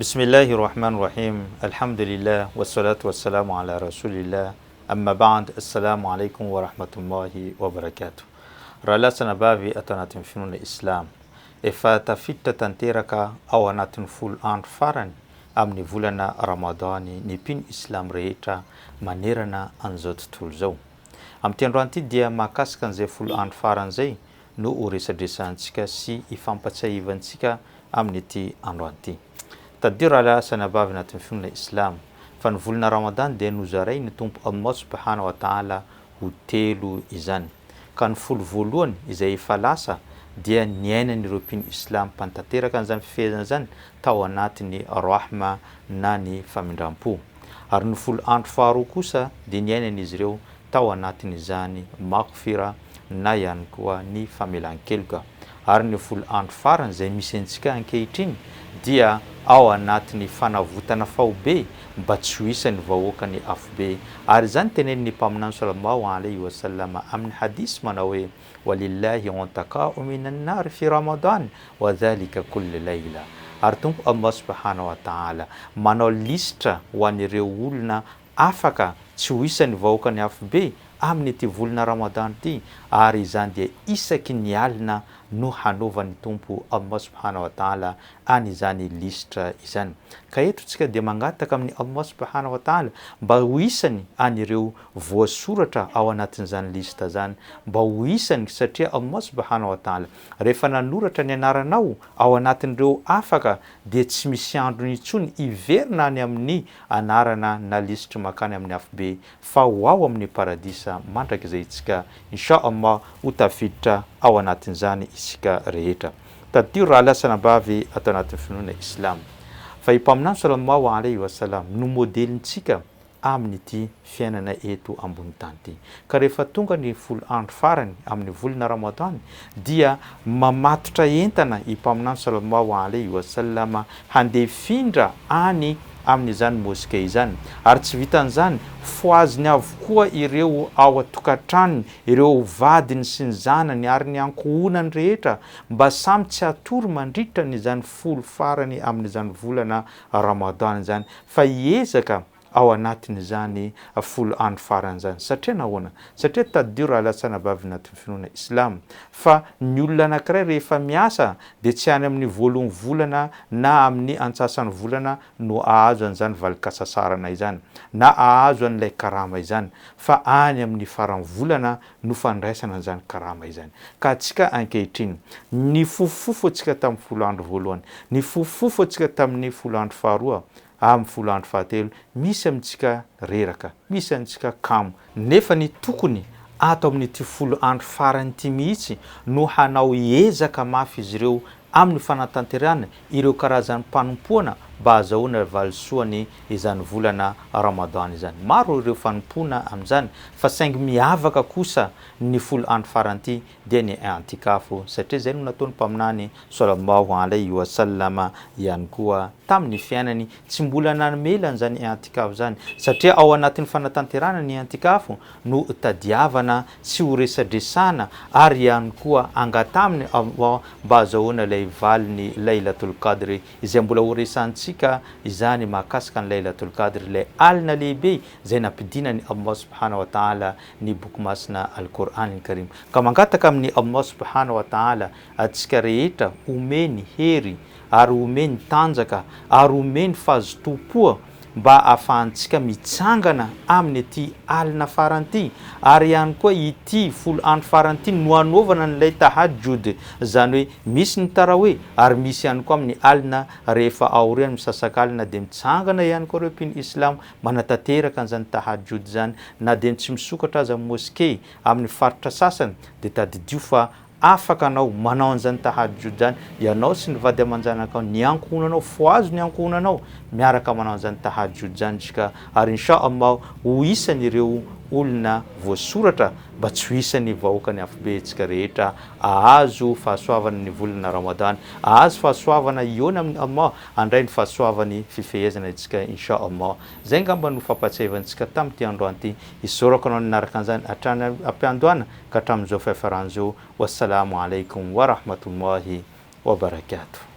Bismillahirrahmanirrahim. Alhamdulillah wassalatu wassalamu ala rasulillah. Amma ba'd. Assalamu alaikum wa rahmatullahi wa barakatuh. Raha lasana bavy atao anatin'ny finoana Islam. Efa tafiditra tanteraka ao anatin'ny folo andro farany amin'ny volana Ramadany ny mpino Islam rehetra manerana an'izao tontolo zao. Amin'ity androany ity dia mahakasika an'izay folo andro farany zay no ho resadresantsika sy ifampatsiahivantsika amin'ity androany ity. Tadio raha lasana bavy anatin'ny finoana Islam fa ny volana Ramadan dia nozaray ny tompo Allah subhanahu wa ta'ala ho telo izany. Ka ny folo voalohany izay efa lasa dia niainan'ireo mpino Islam mpantanteraka an'izany fifehezana zany tao anatin'ny rahma na ny famindram-po. Ary ny folo andro faharoa kosa dia niainan'izy ireo tao anatin'izany maghfira na ihany koa ny famelan-keloka. Ary ny folo andro farany izay misy antsika ankehitriny dia ao anatin'ny fanavotana faobe mba tsy ho isan'ny vahoaka ny afobe. Ary izany tenenin'ny mpaminany sallallahu alayhi wa sallam amin'ny hadis manao hoe walillahi untaqa'u minan nar fi Ramadan wa dhalika kulli layla. Ary tompo Allah subhanahu wa ta'ala manao listra ho an'ireo olona afaka tsy ho isan'ny vahoaka ny afobe amin'ity volana Ramadan ity, ary izany dia isaky ny alina no hanaovan'ny tompo Allah subhanahu wa ta'ala an'izany listra izany. Ka eto tsika dia mangataka amin'ny Allah subhanahu wa ta'ala mba ho isany an'ireo voasoratra ao anatin'izany listra zany, mba ho isany, satria Allah subhanahu wa ta'ala rehefa nanoratra ny anaranao ao anatin'ireo afaka dia tsy misy andro intsony iverina any amin'ny anarana na listra makany amin'ny afobe, fa ho ao amin'ny paradisa mandrakizay itsika insha Allah ho tafiditra ao anatin'izany isika rehetra. Tadio raha lasana bavy atao anatin'ny finoana Islam fa i mpaminany sallallahu alayhi wa sallam no modelintsika amin'ity fiainana eto ambony tany ity. Ka rehefa tonga ny folo andro farany amin'ny volana Ramadan dia mamatotra entana i mpaminany sallallahu alayhi wa sallam handefindra any amin'izany moské izany. Ary tsy vitan'izany foaziny avokoa ireo ao atokantranony, ireo vadiny sy ny zanany ary ny ankohonany rehetra mba samy tsy hatory mandritra n'izany folo farany amin'izany volana Ramadan izany, fa hiezaka ao anatin'izany folo andro farany zany. Satria nahoana? Satria tadio raha lasana bavy anatin'ny finoana Islam fa ny olona anankiray rehefa miasa dia tsy any amin'ny voalohany volana na amin'ny antsasan'ny volana no ahazo an'izany valikasasarana izany na ahazo an'ilay karama izany, fa any amin'ny farany volana no fandraisana an'izany karama izany. Ka atsika ankehitriny ny fofofo antsika tamin'ny folo andro voalohany, ny fofofo antsika tamin'ny folo andro faharoa, amin'ny folo andro fahatelo misy amintsika reraka, misy amintsika kamo, nefa ny tokony ato amin'ity folo andro farany ity mihitsy no hanao ezaka mafy izy ireo amin'ny fanatanterana ireo karazany mpanompoana mba azahoana valisoany izany volana Ramadan izany. Maro ireo fanompoana amin'izany, fa saingy miavaka kosa ny folo andro farany ity dia ny antikafo, satria zay no nataony mpaminany sallallahu alayhi wa sallam ihany koa tamin'ny fiainany tsy mbola nanomela an'izany antikafo zany, satria ao anatin'ny fanatanterana ny antikafo no tadiavana sy ho resadresana ary ihany koa angataminy mba azahoana ilay valiny Laylatul Qadri izay mbola ho resantsika izany mahakasika ny Laylatul Qadri, ilay alina lehibe izay nampidinany Allah subhanahu wa ta'ala ny boky masina Al-Qur'an Karim. Ka mangataka amin'ny Allah subhanahu wa ta'ala atsika rehetra omeny hery ary omeny tanjaka ary omeny fahazotoam-poa mba ahafahantsika mitsangana amin'ny ity alina farany ity, ary ihany koa ity folo andro farany ity no hanaovana n'ilay tahajjud, zany hoe misy ny tarawe ary misy ihany koa amin'ny alina rehefa aoriany misasak'alina dia mitsangana ihany koa ireo mpino Islam manatanteraka an'izany tahajjud zany, na dia tsy misokatra aza moské amin'ny faritra sasany dia tadidio fa afaka anao manao an'izany tahajjud zany, ianao sy ny vady aman-janakao, ny ankohonanao, foazo ny ankohonanao miaraka manao an'izany tahajjud zany tsika, ary insha Allah ho isan'ireo olona voasoratra mba tsy ho isan'ny vahoaka ny afobe antsika rehetra, ahazo fahasoavana ny volana Ramadan, ahazo fahasoavana iona amin'ny Allah, handray ny fahasoavany fifehezana antsika insha Allah. Zay ngamba no fampatsiahivantsika tamin'ity androany ity. Isorako anao nanaraka an'izany hatrany ampiandohana ka hatramin'izao fiafaran'izao. Wassalamu alaikum wa rahmatullahi wa barakatuh.